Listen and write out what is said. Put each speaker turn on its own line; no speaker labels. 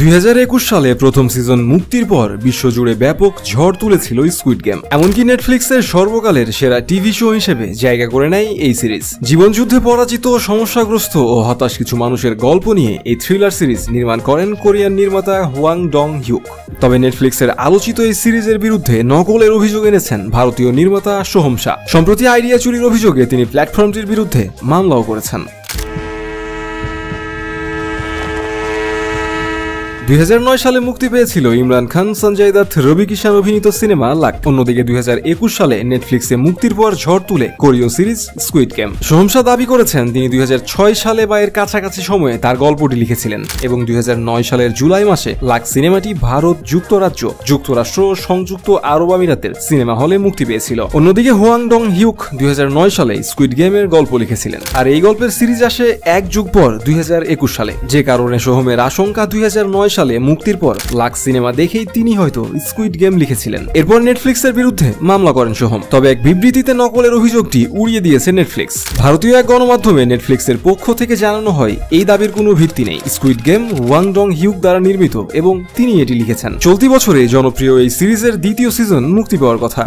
2021 সালে প্রথম সিজন মুক্তির পর বিশ্বজুড়ে ব্যাপক ঝড় তুলেছিল স্কুইড গেম। এমনকি নেটফ্লিক্সের সর্বকালের সেরা টিভি শো হিসেবে জায়গা করে নেয় এই সিরিজ। জীবনযুদ্ধে পরাজিত, সমস্যাগ্রস্ত ও হতাশ কিছু মানুষের গল্প নিয়ে এই থ্রিলার সিরিজ নির্মাণ করেন কোরিয়ান নির্মাতা হোয়াং ডং হিউক। তবে নেটফ্লিক্সের আলোচিত এই সিরিজের বিরুদ্ধে নকলের অভিযোগ এনেছেন ভারতীয় নির্মাতা সোহম শাহ। সম্প্রতি আইডিয়া চুরির অভিযোগে তিনি প্ল্যাটফর্মটির বিরুদ্ধে মামলাও করেছেন। 2009 সালে মুক্তি পেয়েছিল ইমরান খান, সঞ্জয় দত্ত, রবি কিষান অভিনীত সিনেমা লাক। অন্যদিকে 2021 সালে নেটফ্লিক্সে মুক্তির পর ঝড় তুলে কোরীয় series squid game. Soham Shah দাবি করেছেন তিনি 2006 সালে বা এর কাছাকাছি সময়ে তার গল্পটি লিখেছিলেন এবং 2009 সালের জুলাই মাসে লাক সিনেমাটি ভারত, যুক্তরাজ্য, যুক্তরাষ্ট্র ও সংযুক্ত আরব আমিরাতের সিনেমা হলে মুক্তি পেয়েছিল। অন্যদিকে হোয়াং ডং হিউক 2009 সালে স্কুইড গেমের গল্প লিখেছিলেন, আর এই গল্পের সিরিজ আসে এক যুগ পর 2021 সালে। যে কারণে সোহমের আশঙ্কা 2009 সালে মুক্তির পর লাক্স সিনেমা দেখেই তিনি হয়তো স্কুইড গেম লিখেছিলেন। এরপর নেটফ্লিক্সের বিরুদ্ধে মামলা করেন সোহম। তবে এক বিবৃতিতে নকলের অভিযোগটি উড়িয়ে দিয়েছে নেটফ্লিক্স। ভারতীয় এক গণমাধ্যমে নেটফ্লিক্সের পক্ষ থেকে জানানো হয় এই দাবির কোনো ভিত্তি নেই। স্কুইড গেম হোয়াং ডং হিউক দ্বারা নির্মিত এবং তিনি এটি লিখেছেন। চলতি বছরে জনপ্রিয় এই সিরিজের দ্বিতীয় সিজন মুক্তি পাওয়ার কথা।